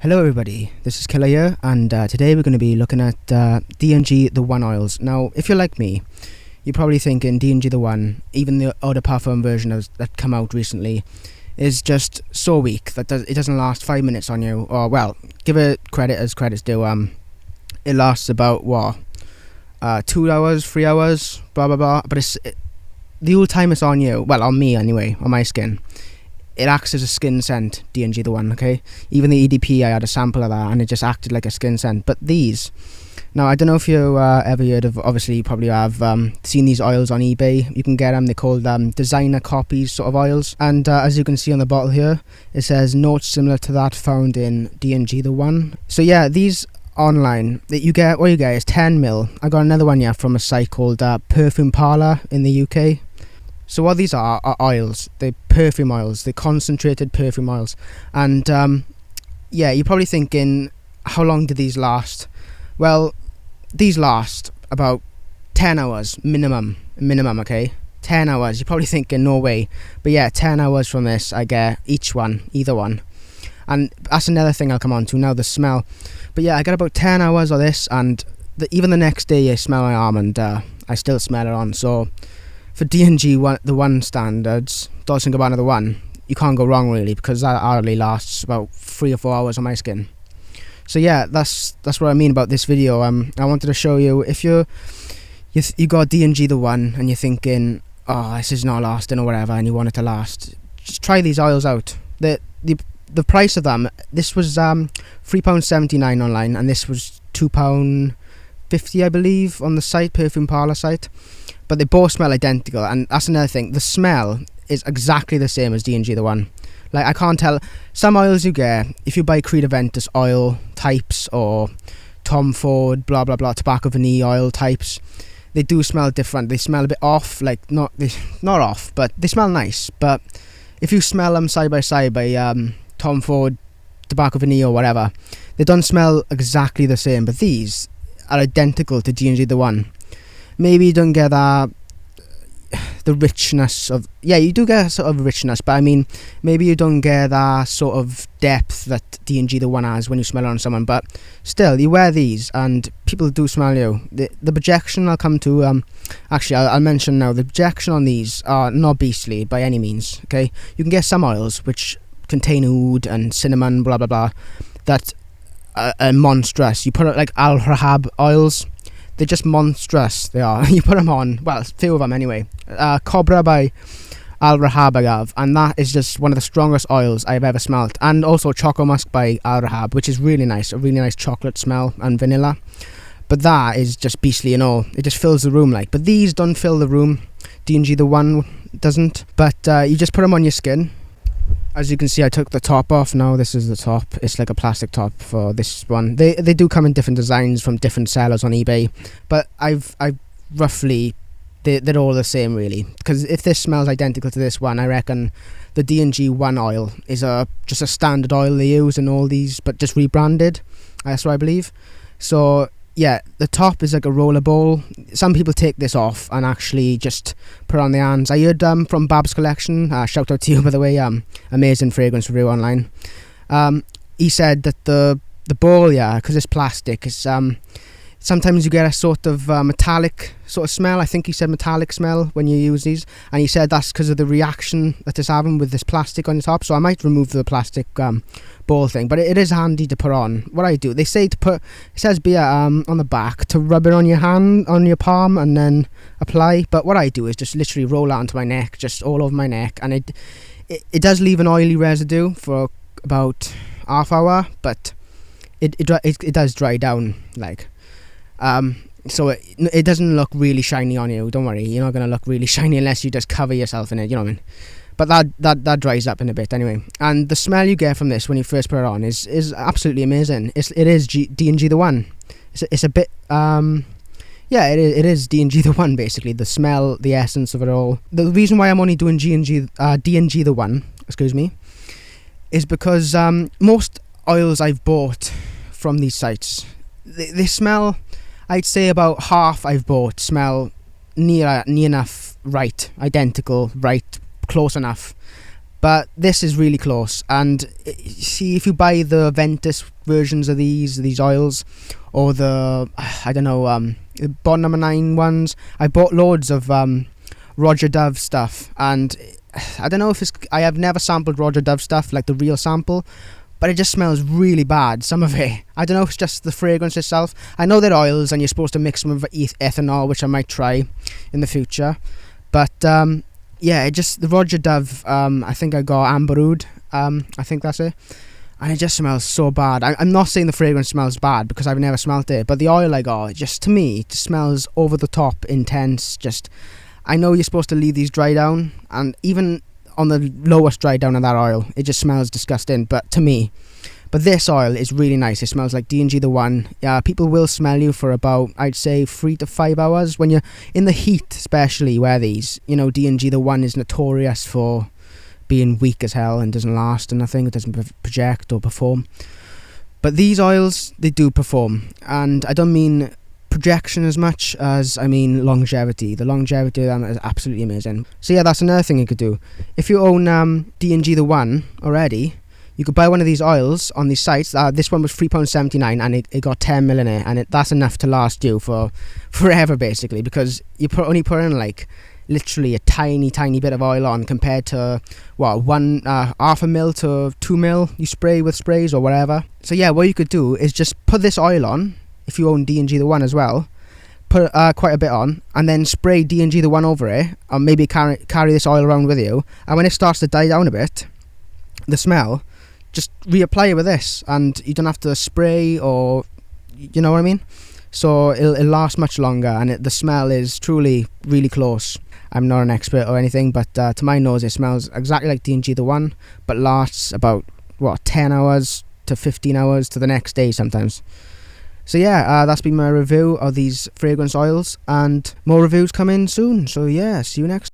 Hello everybody, this is Killer here, and today we're going to be looking at D&G The One oils. Now, if you're like me, you're probably thinking D&G The One, even the Eau de Parfum version that come out recently, is just so weak that it doesn't last 5 minutes on you. Or, well, give it credit as credit's due. It lasts about, 2 hours, 3 hours, blah blah blah, but the whole time it's on you, well, on me anyway, on my skin, it acts as a skin scent, D&G The One, okay? Even the EDP, I had a sample of that, and it just acted like a skin scent. But these, now, I don't know if you ever heard of, obviously you probably have seen these oils on eBay. You can get them, they're called designer copies sort of oils. And as you can see on the bottle here, it says notes similar to that found in D&G The One. So yeah, these online, what you get is 10ml. I got another one here from a site called Perfume Parlor in the UK. So what these are oils. They're perfume oils. They're concentrated perfume oils. And yeah, you're probably thinking, how long do these last? Well, these last about 10 hours minimum, okay? 10 hours. You're probably thinking, no way. But yeah, 10 hours from this, I get either one. And that's another thing I'll come on to now, the smell. But yeah, I get about 10 hours of this, and even the next day I smell my arm, and I still smell it on. So for D&G The One standards, Dolce Gabbana The One, you can't go wrong really, because that hardly lasts about 3 or 4 hours on my skin. So yeah, that's what I mean about this video. I wanted to show you, if you got D&G The One and you're thinking, oh, this is not lasting or whatever, and you want it to last, just try these oils out. The price of them, this was £3.79 online, and this was £2.50 I believe on the site, Perfume Parlor site. But they both smell identical, and that's another thing. The smell is exactly the same as D&G The One. Like, I can't tell. Some oils you get, if you buy Creed Aventus oil types or Tom Ford, blah blah blah, tobacco vanille oil types, they do smell different. They smell a bit off, like not off, but they smell nice. But if you smell them side by side by Tom Ford, tobacco vanille or whatever, they don't smell exactly the same. But these are identical to D&G The One. Maybe you don't get the richness of... Yeah, you do get a sort of richness, but I mean, maybe you don't get that sort of depth that D&G The One has when you smell it on someone. But still, you wear these and people do smell you. The projection I'll come to... actually, I'll mention now, the projection on these are not beastly by any means, okay? You can get some oils which contain oud and cinnamon, blah, blah, blah, that are monstrous. You put it like Al Rahab oils. They're just monstrous, they are. You put them on, well, a few of them anyway. Cobra by Al Rahab I have, and that is just one of the strongest oils I've ever smelled. And also Choco Musk by Al Rahab, which is really nice, a really nice chocolate smell, and vanilla. But that is just beastly, it just fills the room like. But these don't fill the room, D&G The One doesn't. But you just put them on your skin. As you can see, I took the top off. Now this is the top. It's like a plastic top for this one. They do come in different designs from different sellers on eBay, but I've roughly, they're all the same really. Because if this smells identical to this one, I reckon the D&G One oil is just a standard oil they use in all these, but just rebranded. That's what I believe. So yeah, the top is like a roller ball. Some people take this off and actually just put it on their hands. I heard from Bab's Collection, shout out to you by the way, amazing fragrance review online. He said that the ball, yeah, because it's plastic, it's sometimes you get a sort of metallic sort of smell. I think he said metallic smell when you use these, and he said that's because of the reaction that it's having with this plastic on the top. So I might remove the plastic ball thing, but it is handy to put on. What I do, they say to put, it says on the back to rub it on your hand, on your palm, and then apply. But what I do is just literally roll that onto my neck, just all over my neck, and it does leave an oily residue for about half hour, but it does dry down like. So it doesn't look really shiny on you. Don't worry, you're not going to look really shiny unless you just cover yourself in it, you know what I mean? But that dries up in a bit anyway. And the smell you get from this when you first put it on is absolutely amazing. It is D&G The One. It's a bit yeah, it is D&G The One basically. The smell, the essence of it all. The reason why I'm only doing D&G The One, excuse me, is because most oils I've bought from these sites, they smell, I'd say about half I've bought smell near enough right, identical, right, close enough. But this is really close. And see, if you buy the Ventus versions of these oils, or the, I don't know, Bond number 9 ones, I bought loads of Roger Dove stuff, and I don't know if I have never sampled Roger Dove stuff, like the real sample, but it just smells really bad, some of it. I don't know if it's just the fragrance itself. I know they're oils and you're supposed to mix them with ethanol, which I might try in the future. But yeah, the Roger Dove, I think I got Amber Oud, I think that's it. And it just smells so bad. I'm not saying the fragrance smells bad because I've never smelt it, but the oil I got, to me, it just smells over the top, intense. I know you're supposed to leave these dry down, and even on the lowest dry down of that oil, it just smells disgusting, but this oil is really nice. It smells like D&G the One. People will smell you for about, I'd say, 3 to 5 hours when you're in the heat, especially where these, D&G the One is notorious for being weak as hell and doesn't last and nothing. It doesn't project or perform, but these oils, they do perform. And I don't mean projection as much as I mean longevity. The longevity of them is absolutely amazing. So yeah, that's another thing you could do. If you own D&G the One already, you could buy one of these oils on these sites. This one was £3.79 and it got 10ml in it, and that's enough to last you for forever basically, because you only put in like literally a tiny bit of oil on, compared to half a mil to 2 mil you spray with sprays or whatever. So yeah, what you could do is just put this oil on. If you own D&G the One as well, put quite a bit on, and then spray D&G the One over it, or maybe carry this oil around with you, and when it starts to die down a bit, the smell, just reapply it with this, and you don't have to spray, or you know what I mean. So it'll last much longer, and the smell is truly really close. I'm not an expert or anything, but to my nose it smells exactly like D&G the One, but lasts about 10 hours to 15 hours to the next day sometimes. So yeah, that's been my review of these fragrance oils, and more reviews coming soon. So yeah, see you next time.